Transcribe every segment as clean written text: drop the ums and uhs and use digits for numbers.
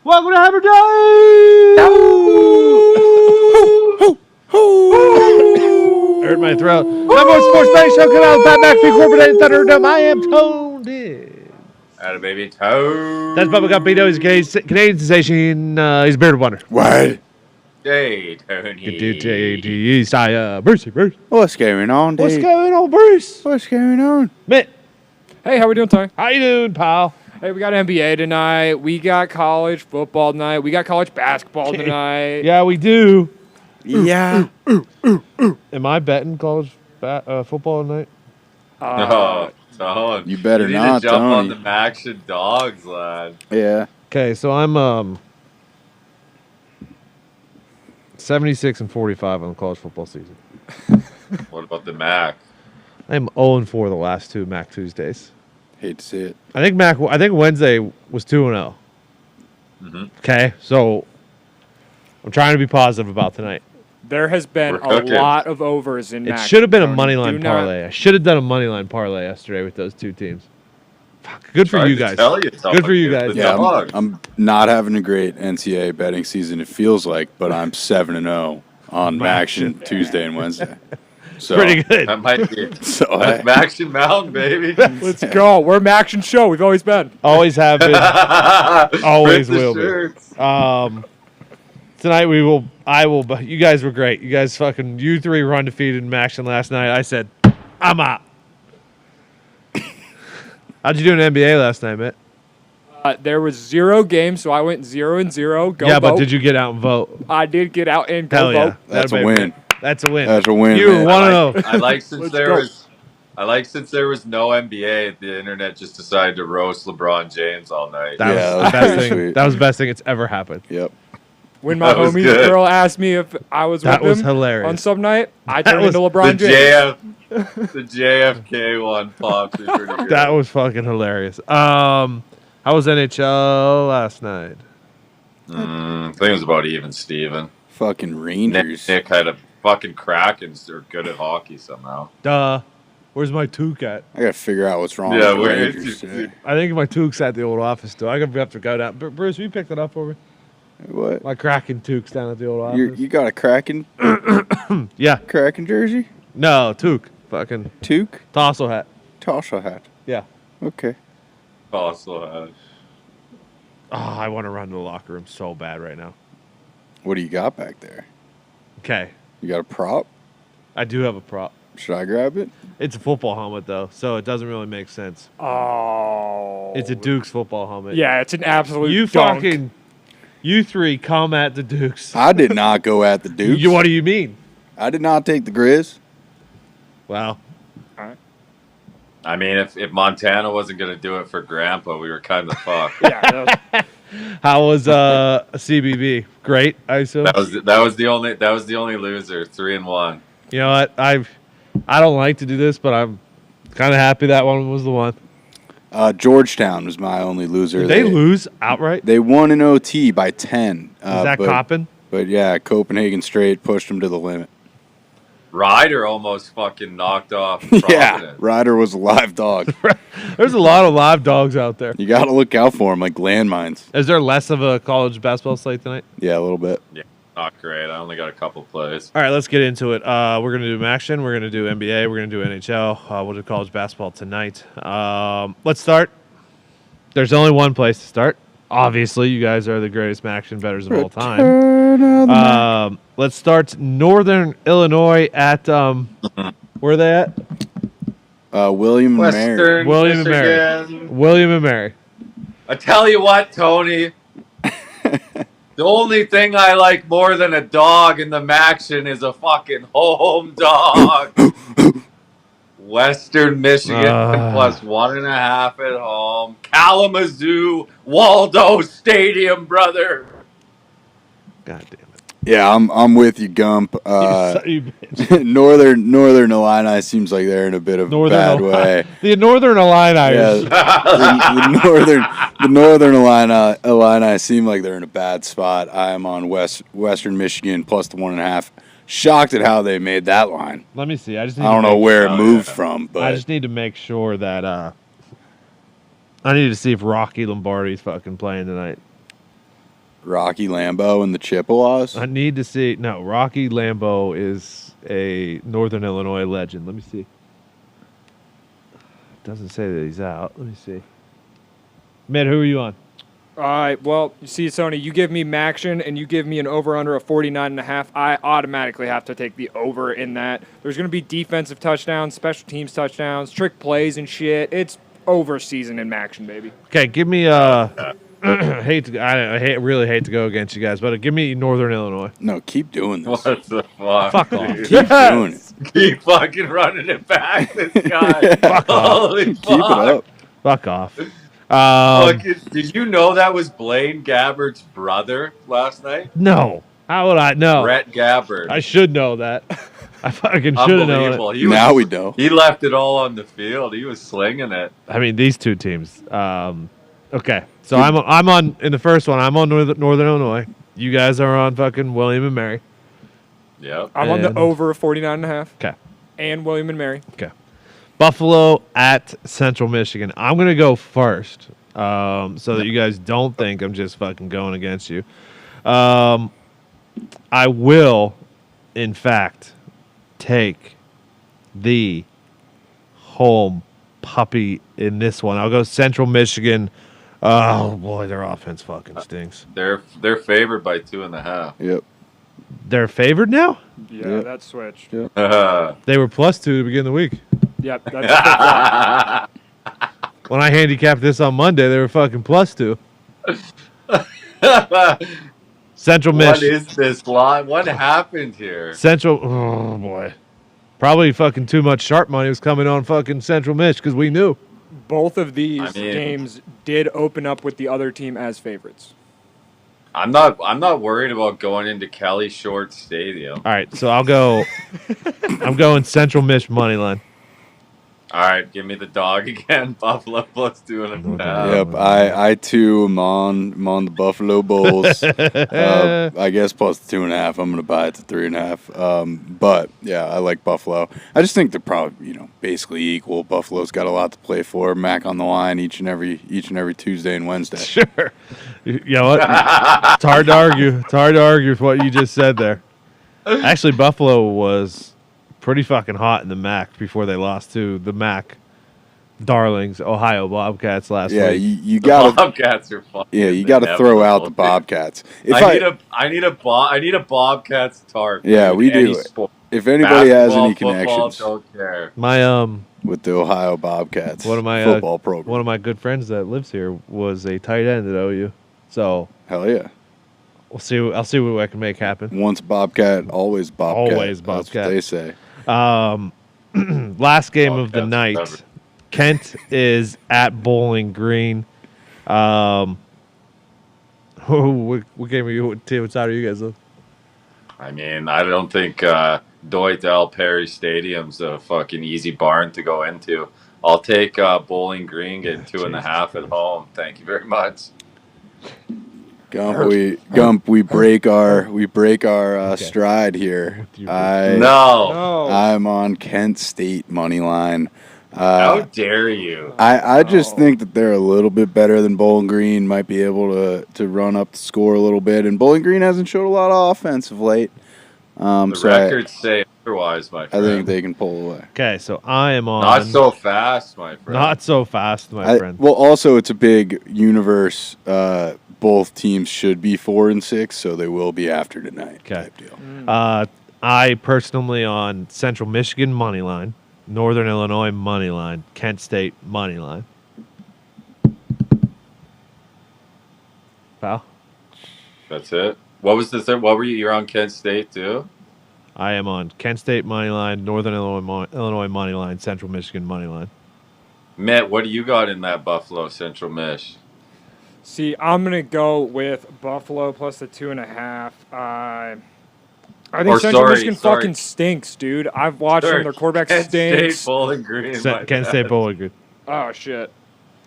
Welcome to Hammer Dahn! Hurt my throat. Number one sports betting show coming out with Pat McAfee, Incorporated, Thunderdome. I am Tone Diggs. Atta baby Toad. That's Bubba Gumpino. He's a Canadian sensation. He's a bearded wonder. What? Hey, Tony. Good day, Bruce. What's going on, dude? What's going on, Bruce? What's going on? Mitt, Hey, how we doing, Ty? how you doing, pal? Hey, we got NBA tonight. We got college football tonight. We got college basketball tonight. Yeah, we do. Yeah. Am I betting college football tonight? No, Tone. You better need not, to jump on Tony. the Maction dogs, lad. Yeah. Okay, so I'm 76-45 on the college football season. What about the Mac? I'm 0-4 the last two Mac Tuesdays. Hate to see it. I think Wednesday was 2-0. Mm-hmm. Okay, so I'm trying to be positive about tonight. There has been We're a cooking. lot of overs in It Mac. should have been a Tony. money Do line not- parlay. I should have done a money line parlay yesterday with those two teams. Fuck, good for Tried you to guys. tell you, Tone. Good for you It's guys. the Yeah, dog. I'm not having a great NCAA betting season. It feels like, but I'm 7-0 on Action Tuesday and Wednesday. So Pretty good. That might be. So That's Maction Mountain, baby. Let's go. We're Maction Show. We've always been. Always have been. Always Print the will be. shirts. Tonight I will. But you guys were great. You guys you three were undefeated in action last night. I said, I'm out. How'd you do in NBA last night, Mitt? There was 0 games, so I went 0-0. Go Yeah, vote. but did you get out and vote? I did get out and go Hell yeah. vote. that's That'd a be- win. That's a win. That's a win. You were man. 1-0. I like since Let's there go. was. I like since there was no NBA, the internet just decided to roast LeBron James all night. That Yeah, was the that was best pretty thing. sweet. That was the best thing that's ever happened. Yep. When my That was homie's good. girl asked me if I was That with was him hilarious. on some night, I That turned was into the LeBron James. the JFK one popped. It pretty good. That was fucking hilarious. How was NHL last night? I think it was about even, Steven. Fucking Rangers. Nick had a fucking Krakens. They're good at hockey somehow. Duh. Where's my toque at? I gotta figure out what's wrong Yeah, with the where Rangers is today. it? I think my toque's at the old office still. I'm gonna have to go down. Bruce, will you pick that up for me? What? My Kraken toque's down at the old You office. you got a Kraken Yeah. jersey? No, toque. Fucking Toque? tassel hat. Tassel hat. Yeah. Okay. Also, Oh, I want to run to the locker room so bad right now. What do you got back there? Okay. You got a prop? I do have a prop. Should I grab it? It's a football helmet, though, so it doesn't really make sense. Oh. It's a Duke's football helmet. Yeah, it's an absolute You dunk. fucking... You three come at the Dukes. I did not go at the Dukes. What do you mean? I did not take the Grizz. Wow. I mean, if Montana wasn't gonna do it for Grandpa, we were kind of fucked. Yeah, that was- How was CBB? Great, I assume. That was the only loser. 3-1. You know what? I don't like to do this, but I'm kind of happy that one was the one. Georgetown was my only loser. Did they lose outright? They won in OT by 10. Is that but, Coppin? But yeah, Copenhagen straight pushed them to the limit. Ryder almost fucking knocked off. Yeah, Providence. Ryder was a live dog. There's a lot of live dogs out there. You got to look out for them like landmines. Is there less of a college basketball slate tonight? Yeah, a little bit. Not great. I only got a couple plays. All right, let's get into it. We're going to do action. We're going to do NBA. We're going to do NHL. We'll do college basketball tonight. Let's start. There's only one place to start. Obviously, you guys are the greatest action bettors of all time. Let's start Northern Illinois at where are they at? William and Mary. Western William and Mary. Michigan. William and Mary. I tell you what, Tony. The only thing I like more than a dog in the Maction is a fucking home dog. Western Michigan plus 1.5 at home. Kalamazoo, Waldo Stadium, brother. God damn it. Yeah, I'm with you, Gump. You bitch. Northern Illini seems like they're in a bit of a bad way. The Northern Illini. Yeah, is- the Northern Illini seem like they're in a bad spot. I am on Western Michigan plus the 1.5. Shocked at how they made that line. Let me see. I just need I don't to know make- where it moved from, but I just need to make sure that I need to see if Rocky Lombardi's fucking playing tonight. Rocky Lambeau and the Chippewas? I need to see. No, Rocky Lambeau is a Northern Illinois legend. Let me see. Doesn't say that he's out. Let me see. Mitt, who are you on? All right. Well, you see, Sony, you give me Maction and you give me an over/under of 49.5. I automatically have to take the over in that. There's going to be defensive touchdowns, special teams touchdowns, trick plays and shit. It's over season in Maction, baby. Okay, give me really hate to go against you guys, but give me Northern Illinois. No, keep doing this. What the fuck? Fuck off. dude? Keep doing it. Keep fucking running it back, this guy. Fuck off. Holy Keep it up. Fuck off. Fucking, did you know that was Blaine Gabbard's brother last night? No. How would I know? Brett Gabbard. I should know that. I fucking should have known it. Unbelievable. Now we know. He left it all on the field. He was slinging it. I mean, these two teams. Okay, so I'm on in the first one. I'm on Northern Illinois. You guys are on fucking William and Mary. Yep. I'm on the And- over of 49.5 Okay. and William and Mary. Okay. Buffalo at Central Michigan. I'm gonna go first, so that you guys don't think I'm just fucking going against you. I will, in fact, take the home puppy in this one. I'll go Central Michigan. Oh boy, their offense fucking stinks. They're favored by 2.5. Yep. They're favored now. Yeah, Yep. that switch. Yep. They were +2 to begin the week. Yep, that's When I handicapped this on Monday, they were fucking +2. Central What Michigan. is this line? What happened here? Central. Oh boy, probably fucking too much sharp money was coming on fucking Central Mich because we knew. both of these I mean- games did open up with the other team as favorites. I'm not worried about going into Kelly Short Stadium. All right, so I'll go. I'm going Central Mich money line. All right, give me the dog again. Buffalo +2.5. Yep. I too am on the Buffalo Bulls. I guess +2.5. I'm gonna buy it to 3.5. But yeah, I like Buffalo. I just think they're probably basically equal. Buffalo's got a lot to play for. Mac on the line each and every Tuesday and Wednesday. Sure. You know what? It's hard to argue. It's hard to argue with what you just said there. Actually, Buffalo was pretty fucking hot in the MAC before they lost to the MAC darlings, Ohio Bobcats last Yeah, week. you The gotta Bobcats are fucking. you gotta throw out the inevitable, dude. Bobcats. If I need a Bobcats tarp. Yeah, dude, we any do. sport. if anybody has Basketball, any football, connections don't care. My with the Ohio Bobcats one of my football program, one of my good friends that lives here was a tight end at OU. So hell yeah. we'll see. I'll see what I can make happen. Once Bobcat, always Bobcat. Always That's Bobcat. what they say. Last game of the Bobcats night. forever. Kent is at Bowling Green. What game are you? What side are you guys on? I mean, I don't think Dwight L. Perry Stadium's a fucking easy barn to go into. I'll take Bowling Green getting 2.5 at home. Thank you very much. Gump, we break our stride here. With your- No. I'm on Kent State money line. How dare you? I just think that they're a little bit better than Bowling Green. Might be able to run up the score a little bit, and Bowling Green hasn't showed a lot of offense of late. The So records say otherwise, my I friend. think they can pull away. Okay, so I am on. Not so fast, my friend. Not so fast, my friend. Well, also it's a big universe. Both teams should be 4-6, so they will be after tonight. Okay. Type deal. I personally on Central Michigan money line, Northern Illinois money line, Kent State money line. Pal, That's it. What was the third? What were you? You're on Kent State too. I am on Kent State money line, Northern Illinois money line, Central Michigan money line. Mitt, what do you got in that Buffalo Central Mich? See, I'm gonna go with Buffalo plus the 2.5. I think Or Central sorry, Michigan sorry. fucking stinks, dude. I've watched them. Their quarterback Kent stinks. State Bowling Green. my Kent State bad. Bowling Green. Oh shit.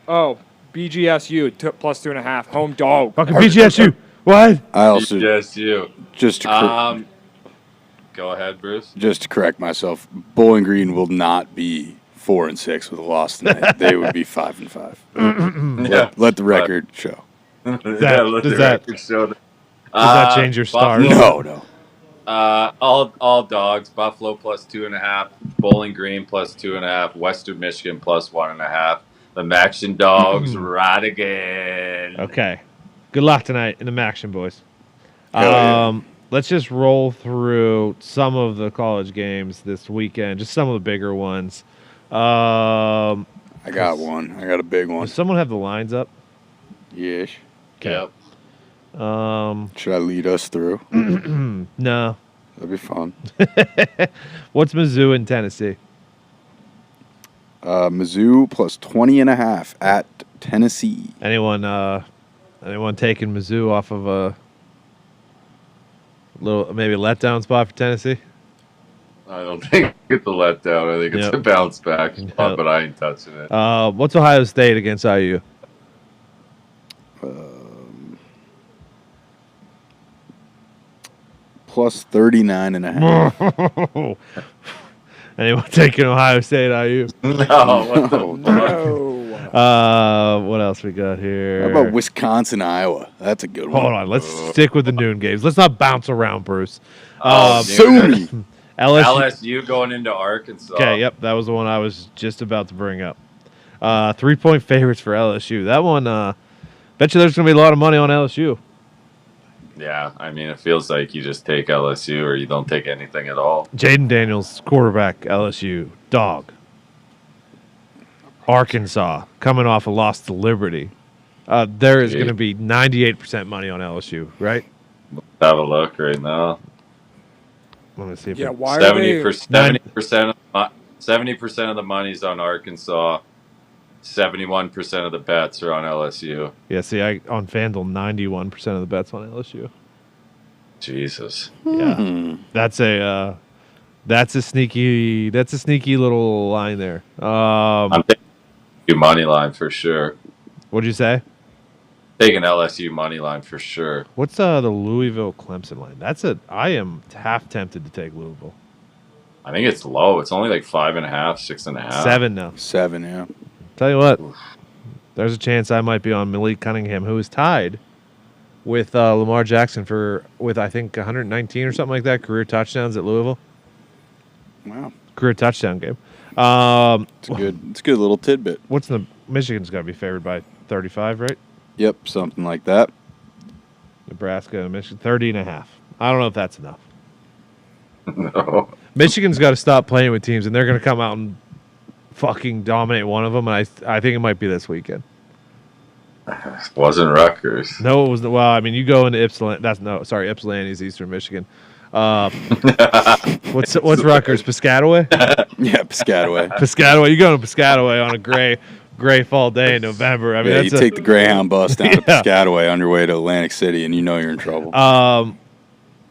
Oh, BGSU plus 2.5. Home dog. Fucking BGSU. What? I also Yes, you. just to Go ahead, Bruce. just to correct myself, Bowling Green will not be 4-6 with a loss tonight. They would be 5-5. Yeah. Let the record show. Yeah, let does the that- record show that. Does that change your start? Buffalo. No. All dogs. Buffalo plus 2.5. Bowling Green plus 2.5. Western Michigan plus 1.5. The Maction Dogs ride again. Okay. Good luck tonight in the action, boys. Hell yeah. Let's just roll through some of the college games this weekend, just some of the bigger ones. I got one. I got a big one. Does someone have the lines up? Yes. Yep. Should I lead us through? No. That'd be fun. What's Mizzou in Tennessee? Mizzou plus 20.5 at Tennessee. Anyone taking Mizzou off of a little maybe a letdown spot for Tennessee? I don't think it's a letdown. I think it's Yep. a bounce back spot, Yep. but I ain't touching it. What's Ohio State against IU? Plus 39.5. Anyone taking Ohio State IU? No, what the No. No. What else we got here? How about Wisconsin, Iowa? That's a good one. Hold on, let's stick with the noon games. Let's not bounce around, Bruce. Sue me. LSU. LSU going into Arkansas. Okay, yep, that was the one I was just about to bring up. 3-point favorites for LSU. That one, bet you there's going to be a lot of money on LSU. Yeah, I mean, it feels like you just take LSU or you don't take anything at all. Jaden Daniels, quarterback, LSU, dog. Arkansas, coming off a loss to Liberty. There is going to be 98% money on LSU, right? Have a look right now. Let me see if Yeah, it- why are they? 70% of the money's on Arkansas. 71% of the bets are on LSU. Yeah, see, on FanDuel, 91% of the bets on LSU. Jesus. Yeah, that's a sneaky little line there. I'm taking LSU money line for sure. What'd you say? Taking LSU money line for sure. What's the Louisville Clemson line? I am half tempted to take Louisville. I think it's low. It's only like 5.5, 6.5. 7 now. 7, yeah. Tell you what, there's a chance I might be on Malik Cunningham, who is tied with Lamar Jackson with I think 119 or something like that career touchdowns at Louisville. Wow. Career touchdown game. It's a good little tidbit. What's the Michigan's got to be favored by 35, right? Yep, something like that. Nebraska and Michigan 30.5. I don't know if that's enough. No. Michigan's got to stop playing with teams, and they're going to come out and fucking dominate one of them. And I think it might be this weekend. Wasn't Rutgers. No, it was well. I mean, you go into Ypsilanti. Ypsilanti is Eastern Michigan. What's Rutgers? Piscataway. Yeah, Piscataway. Piscataway. You go to Piscataway on a gray fall day in November. I mean, Yeah, you take the Greyhound bus down to Yeah. Piscataway on your way to Atlantic City, and you know you're in trouble.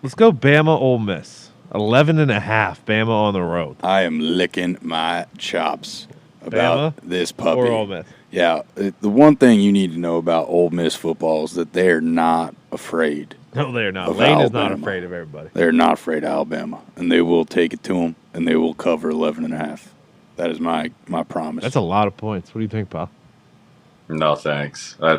Let's go Bama Ole Miss. 11.5. Bama on the road. I am licking my chops about this puppy. Or Ole Miss. Yeah, the one thing you need to know about Ole Miss football is that they're not afraid. No, they're not. Of Lane is not Alabama. afraid of everybody. They're not afraid of Alabama, and they will take it to them, and they will cover 11.5. That is my promise. That's a lot of points. What do you think, pal? No, thanks. I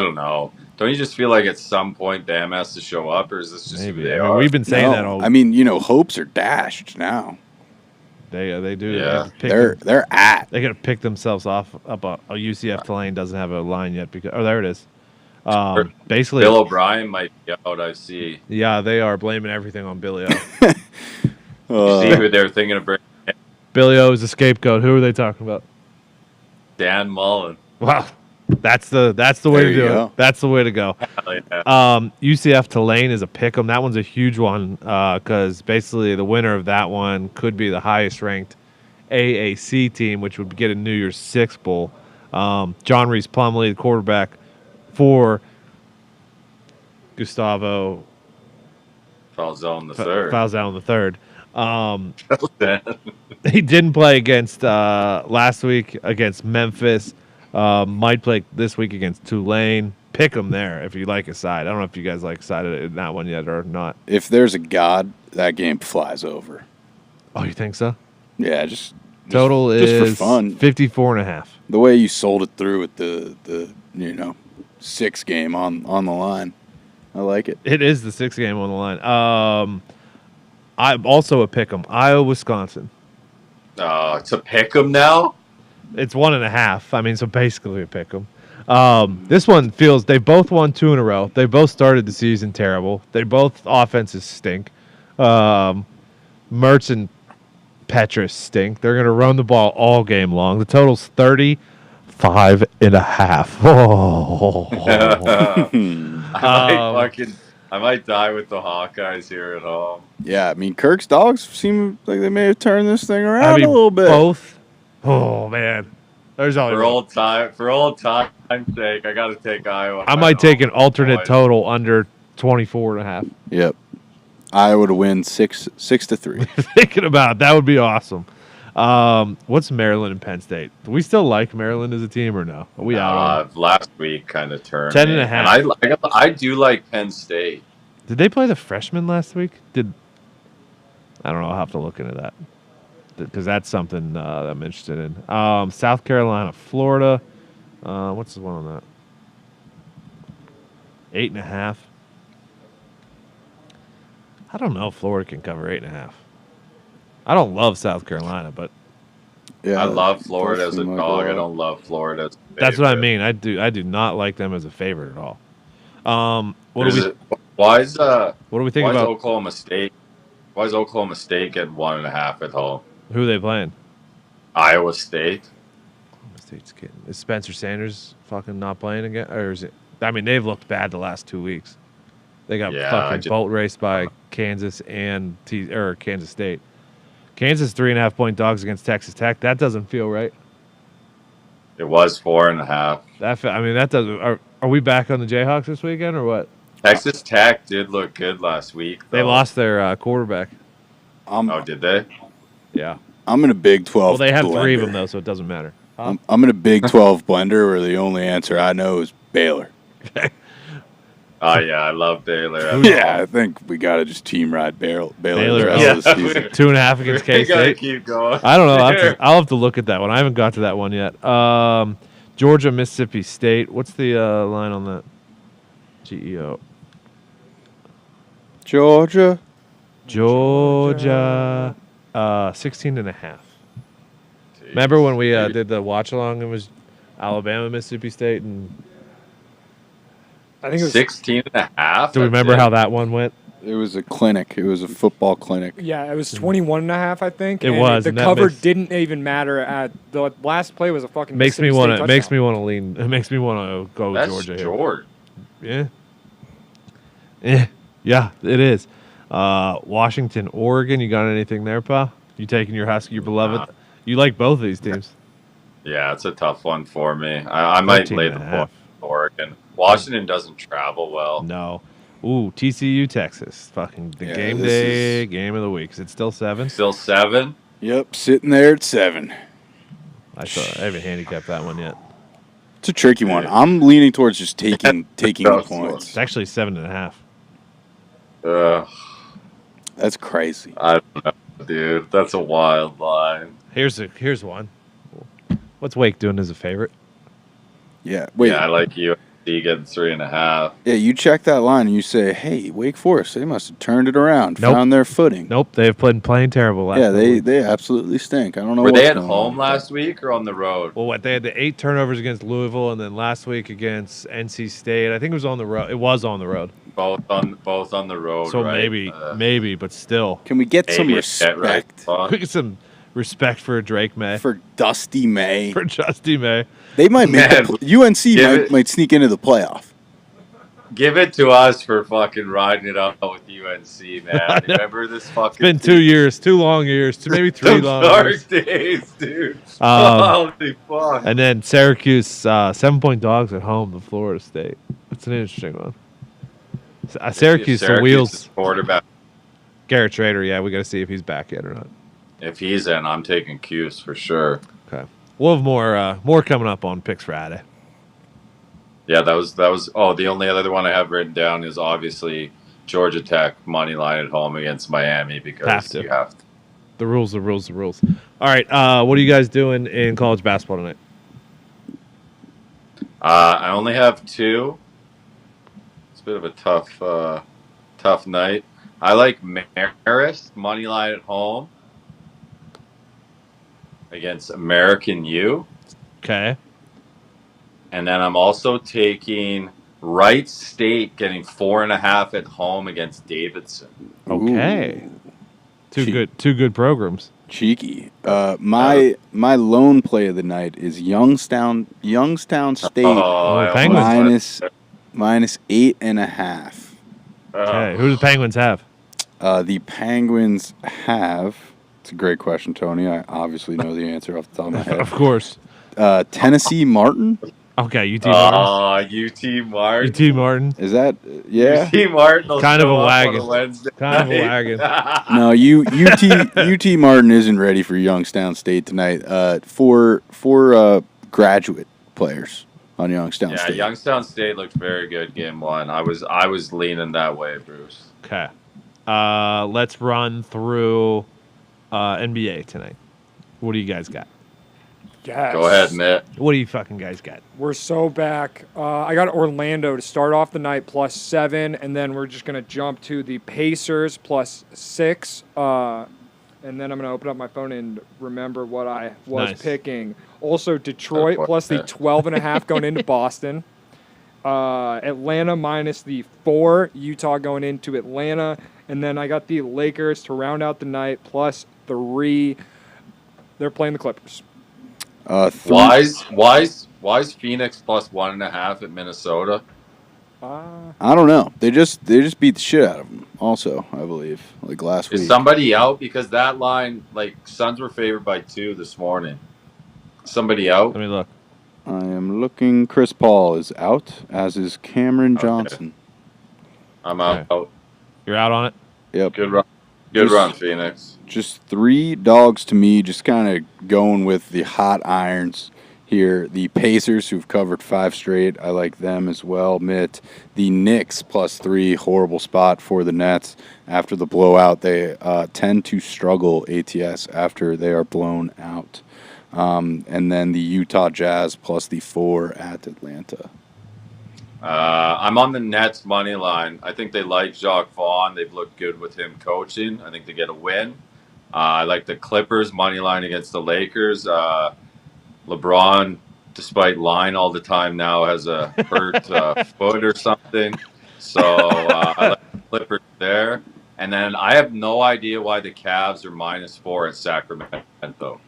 don't know. Don't you just feel like at some point Bam has to show up, or is this just who Maybe. they I mean, are? we've been saying No, that all. I mean, hopes are dashed now. They do. Yeah. They're at. They got to pick themselves off up a UCF Tulane doesn't have a line yet because there it is. Basically, Bill O'Brien might be out. I see. yeah, they are blaming everything on Billy O. See who they're thinking of bringing? Billy O is a scapegoat. Who are they talking about? Dan Mullen. Wow, that's the way There to you do go. it. That's the way to go. Hell yeah. UCF Tulane is a pick 'em. That one's a huge one because basically the winner of that one could be the highest ranked AAC team, which would get a New Year's Six bowl. John Reese Plumlee, the quarterback for Gustavo Falzone the third. Falzone the third. He didn't play against last week against Memphis. Might play this week against Tulane. Pick him there if you like a side. I don't know if you guys like a side in that one yet or not. If there's a God, that game flies over. Oh, you think so? Yeah, just Total just is for fun. 54.5. The way you sold it through with the 6 game on the line, I like it. It is the 6th game on the line. I'm also a pick 'em. Iowa, Wisconsin. It's a pick 'em now. It's 1.5. I mean, so basically a pick 'em. This one feels they both won 2 in a row. They both started the season terrible. They both offenses stink. Mertz and Petrus stink. They're going to run the ball all game long. The total's 35.5. Oh. I might die with the Hawkeyes here at home. Yeah, I mean, Kirk's dogs seem like they may have turned this thing around I mean, a little bit. both. Oh, man. There's only For one. old time's sake, I got to take Iowa. I might take an alternate total under 24.5. Yep. Iowa to win 6-3. Thinking about it, that would be awesome. What's Maryland and Penn State? Do we still like Maryland as a team or no? Are we out on it? Last week kind of turned 10.5. And I do like Penn State. Did they play the freshmen last week? I don't know. I'll have to look into that because that's something that I'm interested in. South Carolina, Florida. What's the one on that? 8.5. I don't know if Florida can cover 8.5. I don't love South Carolina, but Yeah, I love Florida as a seem like dog. a I lot. don't love Florida as a that's what I favorite. mean. I do not like them as a favorite at all. What do Why is we think about Oklahoma State? Why is Oklahoma State getting 1.5 at home? who are they playing? Iowa State. Oklahoma State's kidding. Is Spencer Sanders fucking not playing again, or is it? I mean, they've looked bad the last 2 weeks. They got Yeah, fucking boat raced by Kansas and Kansas State. Kansas 3.5-point dogs against Texas Tech. That doesn't feel right. It was 4.5. That doesn't. Are we back on the Jayhawks this weekend or what? Texas Tech did look good last week. They though. lost their quarterback. Oh, did they? Yeah. I'm in a Big 12 Well, they have blender. 3 of them though, so it doesn't matter. I'm in a Big 12 blender where the only answer I know is Baylor. Oh yeah, I love Baylor. Yeah, I think we got to just team ride Baylor the rest of the season. 2.5 against We K gotta State. keep going. I don't know. I'll have to look at that one. I haven't got to that one yet. Georgia, Mississippi State. What's the line on that? GEO. Georgia. 16.5. Remember when we did the watch along? It was Alabama, Mississippi State, and I think it was 16.5. do we remember how that one went? It was a clinic. It was a football clinic. Yeah, it was 21.5, I think. It and was, The and that cover missed. didn't even matter at the last play was a fucking Makes me want want to. Makes me want to lean. It makes me want to go That's Georgia here. George. Yeah, it is. Washington, Oregon. You got anything there, pal? You taking your Husky, your beloved? Nah. You like both of these teams? Yeah, it's a tough one for me. I might lay the 13.5. point for Oregon. Washington doesn't travel well. No. Ooh, TCU, Texas. Fucking the Yeah, game this day, is- game of the week. Is it still 7? Still 7. Yep, sitting there at 7. I haven't handicapped that one yet. It's a tricky one. I'm leaning towards just taking the Tough one. points. It's actually 7.5. That's crazy. I don't know, dude. That's a wild line. Here's one. What's Wake doing as a favorite? Yeah. Wait. Yeah, I like USC getting 3.5. Yeah, you check that line and you say, "Hey, Wake Forest, they must have turned it around, Nope. found their footing." Nope, they've been playing terrible last Yeah, couple weeks. they absolutely stink. I don't know. Were what's they at going home on. last week or on the road? Well, they had the 8 turnovers against Louisville, and then last week against NC State. I think it was on the road. It was on the road. Both on the road. So right? maybe, but still, Can we get some maybe it's that right respect spot. we get some respect for Drake May, for Dusty May? for Justy May. They might make Man, UNC give it- might sneak into the playoff. Give it to us for fucking riding it up with UNC, man. I know. Remember this fucking It's been 2 years, 2 long years, maybe 3 Some long dark years. days, dude. Um, Holy fuck. And then Syracuse, 7-point dogs at home to Florida State. That's an interesting one. Syracuse, the wheels. Quarterback. Garrett Schrader, yeah, we got to see if he's back yet or not. If he's in, I'm taking Cuse for sure. Okay, we'll have more coming up on Picks Friday. Yeah, that was. Oh, the only other one I have written down is obviously Georgia Tech money line at home against Miami because you have to. The rules. All right, what are you guys doing in college basketball tonight? I only have 2. bit of a tough night. I like Marist money line at home against American U, Okay. and then I'm also taking Wright State getting 4.5 at home against Davidson. Okay. Ooh, Two good programs. cheeky. My lone play of the night is Youngstown State I Penguins. minus 8.5. Okay. Who do the Penguins have? The Penguins have. It's a great question, Tony. I obviously know the answer off the top of my head. Of course. Tennessee Martin. Okay, UT Martin. UT Martin. UT Martin. Is that yeah? UT Martin will Kind of show a up wagon. on a Wednesday Kind of a night. wagon. No, UT Martin isn't ready for Youngstown State tonight. Four graduate players on Youngstown Yeah, State. Youngstown State looked very good game one. I was leaning that way, Bruce. Okay. Let's run through NBA tonight. What do you guys got? Yes. Go ahead, Mitt. What do you fucking guys got? We're so back. I got Orlando to start off the night +7, and then we're just going to jump to the Pacers +6. And then I'm going to open up my phone and remember what I was Nice. picking. Also, Detroit plus the 12.5 going into Boston. Atlanta minus the 4. Utah going into Atlanta. And then I got the Lakers to round out the night +3. They're playing the Clippers. Wise Phoenix +1.5 at Minnesota. I don't know. They just beat the shit out of them. Also, I believe like last Is week. somebody out? Because that line, like, Suns were favored by 2 this morning. Somebody out? Let me look. I am looking. Chris Paul is out, as is Cameron Johnson. I'm out. Okay. You're out on it? Yep. Good run. Good run, Phoenix. Just 3 dogs to me, just kind of going with the hot irons here. The Pacers, who've covered 5 straight, I like them as well. Mitt. The Knicks +3, horrible spot for the Nets. After the blowout, they tend to struggle ATS after they are blown out. And then the Utah Jazz +4 at Atlanta. I'm on the Nets money line. I think they like Jacques Vaughn. They've looked good with him coaching. I think they get a win. I like the Clippers money line against the Lakers. LeBron, despite lying all the time now, has a hurt foot or something. So I like the Clippers there. And then I have no idea why the Cavs are -4 at Sacramento.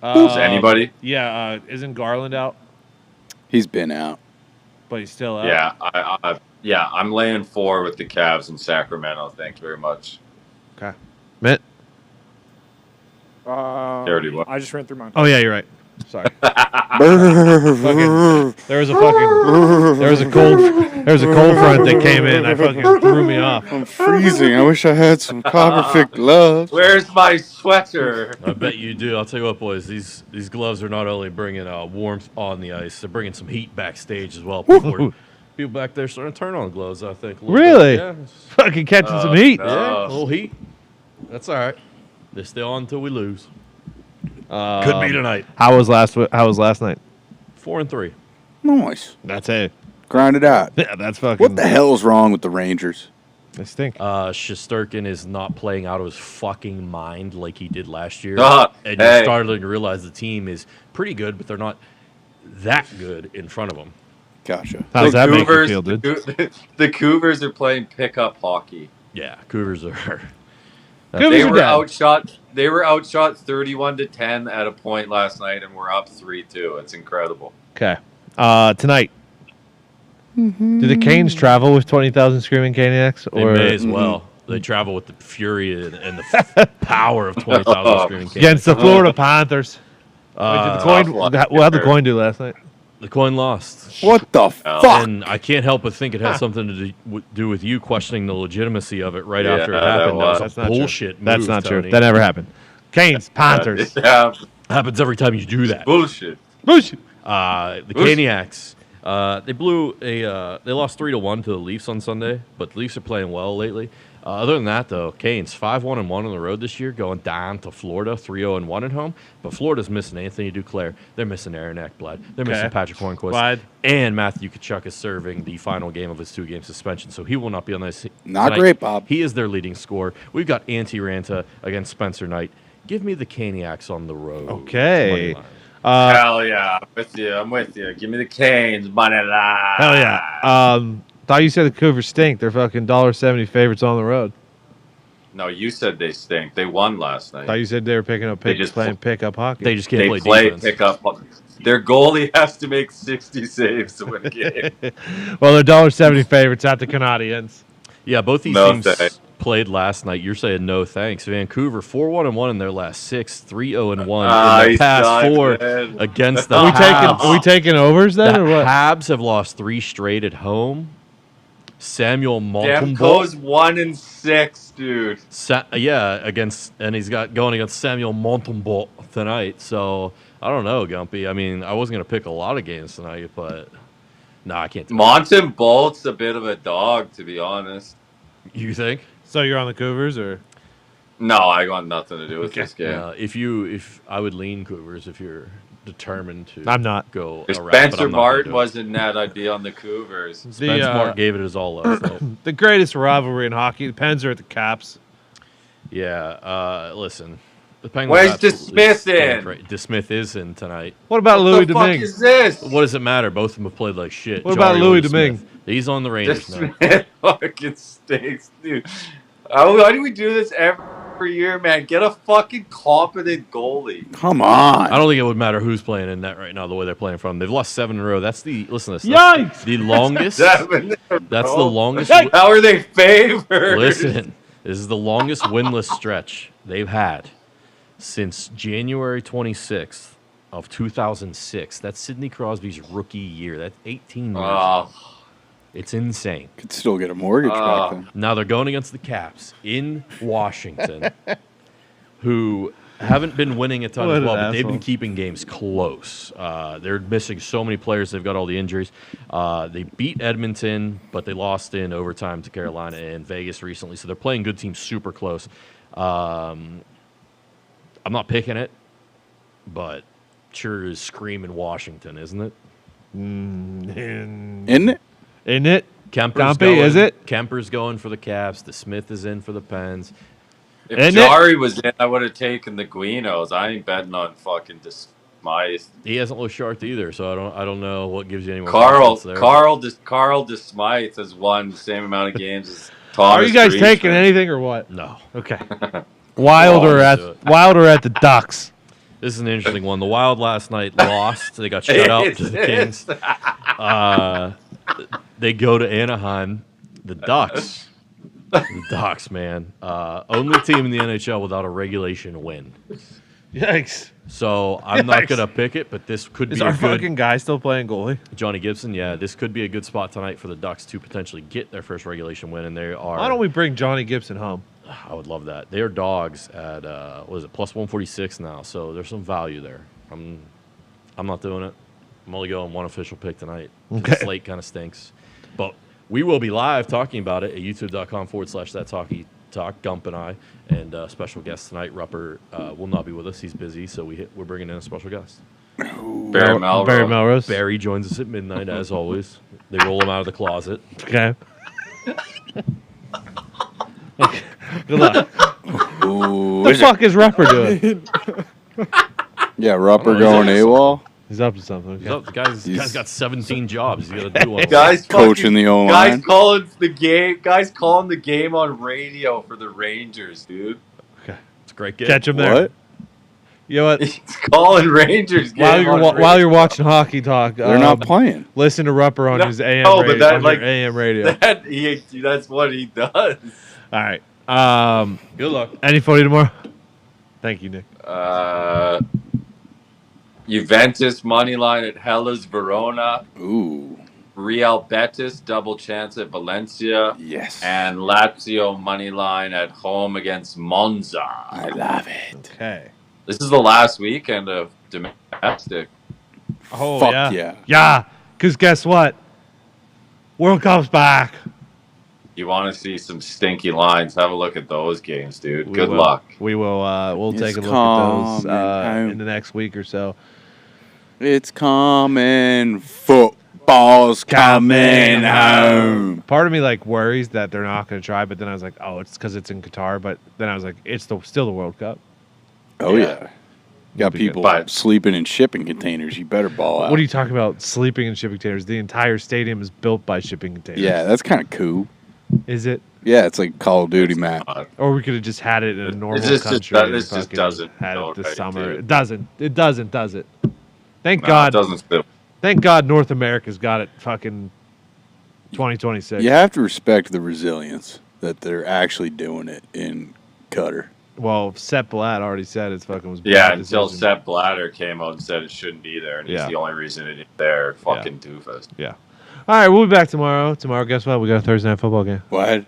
Is anybody? Yeah, isn't Garland out? He's been out. But he's still out. Yeah, I'm laying 4 with the Cavs in Sacramento. Thanks very much. Okay. Mitt? Already what? I just ran through mine. Oh, yeah, you're right. Sorry. Fucking, There was a cold front that came in. I fucking threw me off. I'm freezing. I wish I had some Copperfit gloves. Where's my sweater? I bet you do. I'll tell you what, boys. These gloves are not only bringing warmth on the ice, they're bringing some heat backstage as well. People back there starting to turn on the gloves, I think. a little Really? bit. Yeah. Fucking catching some heat. no. Yeah, a little heat. That's all right. They stay on until we lose. Could be tonight. How was last night? 4-3. Nice. That's it. Grind it out. Yeah, that's fucking. What the hell is wrong with the Rangers? They stink. Shesterkin is not playing out of his fucking mind like he did last year. And Hey. you're starting to realize the team is pretty good, but they're not that good in front of them. Gotcha. How's that make you Cougars- feel, dude? The Cougars are playing pickup hockey. Yeah, Cougars are. Cougars They are were dead. outshot. They were outshot 31-10 at a point last night, and we're up 3-2. It's incredible. Okay. Tonight. Do the Canes travel with 20,000 screaming Caniacs? They Or may as well. They travel with the fury and the power of 20,000 screaming cans. against the Florida Panthers? Wait, tough did the luck. coin? How'd the coin do last night? The coin lost. What the fuck? And I can't help but think it has something to do with you questioning the legitimacy of it right Yeah, after it that happened. That was- was a not bullshit true. move, That's not Tony. true. That never happened. Canes, Panthers. Yeah, happens every time you do that. bullshit. Bullshit. The Caniacs, they lost 3-1 to the Leafs on Sunday, but the Leafs are playing well lately. Other than that, though, Canes 5-1-1 on the road this year, going down to Florida 3-0-1 at home. But Florida's missing Anthony Duclair. They're missing Aaron Ekblad. They're missing Patrick Hornquist. Glad. And Matthew Tkachuk is serving the final game of his 2-game suspension, so he will not be on this. Not tonight. great, Bob. He is their leading scorer. We've got Antti Ranta against Spencer Knight. Give me the Caniacs on the road. Okay. Money line. Hell yeah, I'm with you. Give me the Canes, money line. Hell yeah. Thought you said the Cougars stink. They're fucking $1.70 favorites on the road. No, you said they stink. They won last night. Thought you said they were picking up playing pickup hockey. They just can't They play play defense. pickup. Their goalie has to make 60 saves to win a game. Well, they're $1.70 favorites at the Canadiens. Yeah, both these No teams thanks. played last night. You're saying no thanks. Vancouver 4-1-1 in their last 6, 3-0-1 in their Nice past job, 4 man. against the Are we taking overs then, The or what? Habs have lost 3 straight at home. Samuel Damn, Montembeault. Co's 1-6, dude. And he's got going against Samuel Montembeault tonight. So I don't know, Gumpy. I mean, I wasn't gonna pick a lot of games tonight, but no, I can't. Montembeault's a bit of a dog, to be honest. You think? So you're on the Cougars, or No, I got nothing to do with this game. Yeah. If I would lean Cougars if you're determined to. I'm not. Go. If around, but Spencer I'm not gonna Martin do it. wasn't net, I'd be on the Cougars. Spence Martin gave it his all last night. the greatest rivalry in hockey. The Pens are at the Caps. Yeah. Listen. The Penguins. Where's absolutely DeSmith stink, in? right? DeSmith is in tonight. What about What Louis the fuck Domingue? is this? What does it matter? Both of them have played like shit. What about Jari Louis DeSmith. Domingue? He's on the Rangers now. DeSmith fucking stinks, dude. Why do we do this every year, man? Get a fucking competent goalie. Come on. I don't think it would matter who's playing in net right now. The way they're playing from, they've lost 7 in a row. That's the listen. To this. Yikes! The longest. Seven in a That's the row. longest. How are they favored? Listen, this is the longest winless stretch they've had since January 26th of 2006. That's Sidney Crosby's rookie year. That's 18 years. Oh, It's insane. Could still get a mortgage back then. Now they're going against the Caps in Washington, who haven't been winning a ton What as an well, but they've been asshole. keeping games close. They're missing so many players. They've got all the injuries. They beat Edmonton, but they lost in overtime to Carolina and Vegas recently. So they're playing good teams super close. I'm not picking it, but sure is screaming Washington, isn't it? Isn't it? Isn't it? Kemper's Gumpy, going, is it? Kemper's going for the Caps. The Smith is in for the Pens. if Isn't it? Jari was in, I would have taken the Guinos. I ain't betting on fucking DeSmith. He hasn't looked sharp either, so I don't know what gives you any more Carl confidence there. DeSmith has won the same amount of games as Thomas. Are you guys Drieschman. taking anything or what? No. Okay. Wilder I'll at do it. Wilder at the Ducks. This is an interesting one. The Wild last night lost. They got shut out to the Kings. They go to Anaheim. The Ducks. The Ducks, man. Only team in the NHL without a regulation win. Yikes! So I'm not Yikes. going to pick it, but this could Is be our a good fucking guy still playing goalie? Johnny Gibson. Yeah, this could be a good spot tonight for the Ducks to potentially get their first regulation win, and they are. Why don't we bring Johnny Gibson home? I would love that. They are dogs at what is it, plus 146 now. So there's some value there. I'm not doing it. I'm only going one official pick tonight. The Okay. slate kind of stinks, but we will be live talking about it at youtube.com/That's Hockey Talk. Gump and I and special guest tonight. Rupper will not be with us. He's busy, so we're bringing in a special guest. Barry Melrose. Barry Melrose. Barry joins us at midnight as always. They roll him out of the closet. Okay. Okay. Good luck. Ooh, What the fuck is Rupper doing? yeah, Rupper Oh, going he's AWOL. He's up to something. He's Okay. up. The guy's He's- got 17 jobs. He's got to do one. Guys, Coaching the O guys line. calling the game. Guys calling the game on radio for the Rangers, dude. It's a great game. Catch him there. What? You know what? He's calling Rangers game While you're watching hockey talk, They're not playing. listen to Rupper on his AM No, but radio. that, On like- your AM radio. that's what he does. All right. Good luck. Any footy tomorrow? Thank you, Nick. Juventus money line at Hellas Verona. Ooh, Real Betis double chance at Valencia. yes. And Lazio money line at home against Monza. I love it. Okay. This is the last weekend of domestic. Oh, Fuck yeah. Yeah, because guess what? World Cup's back. You want to see some stinky lines? Have a look at those games, dude. We Good will. luck. We will. We'll It's take a look at those coming in the next week or so. It's coming. Football's coming home. Part of me worries that they're not going to try, but then I was like, oh, it's because it's in Qatar. But then I was like, it's still the World Cup. Oh, Yeah. yeah. Got be good. people But- sleeping in shipping containers. You better ball out. What are you talking about? Sleeping in shipping containers? The entire stadium is built by shipping containers. Yeah, that's kind of cool. Is it? Yeah, it's like Call of Duty map. Or we could have just had it in a normal just- country. and this just fucking doesn't had feel it this right, summer. dude. It doesn't. It doesn't. Does it? Thank No, God. it doesn't fit. Thank God North America's got it. Fucking 2026. You have to respect the resilience that they're actually doing it in Qatar. Well, Sepp Blatt already said it's fucking was. Yeah, bad until decision. Sepp Blatter came out and said it shouldn't be there, and he's Yeah. the only reason it is there. Fucking doofus. Yeah. All right, we'll be back tomorrow. Tomorrow, guess what? We got a Thursday night football game. What?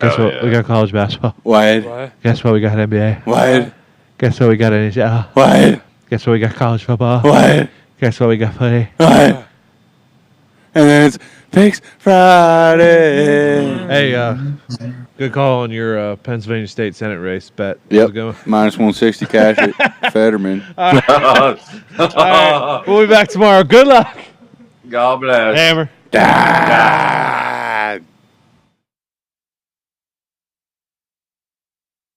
Guess Oh, what? yeah. We got college basketball. What? What? Guess what? We got NBA. What? Guess what? We got NHL. What? Guess what? We got college football. What? Guess what? We got footy. What? And then it's Picks Friday. Hey, good call on your Pennsylvania State Senate race bet. How's Yep. it going? Minus 160 cash at Fetterman. All right, we'll be back tomorrow. Good luck, God bless. Hammer. Ah!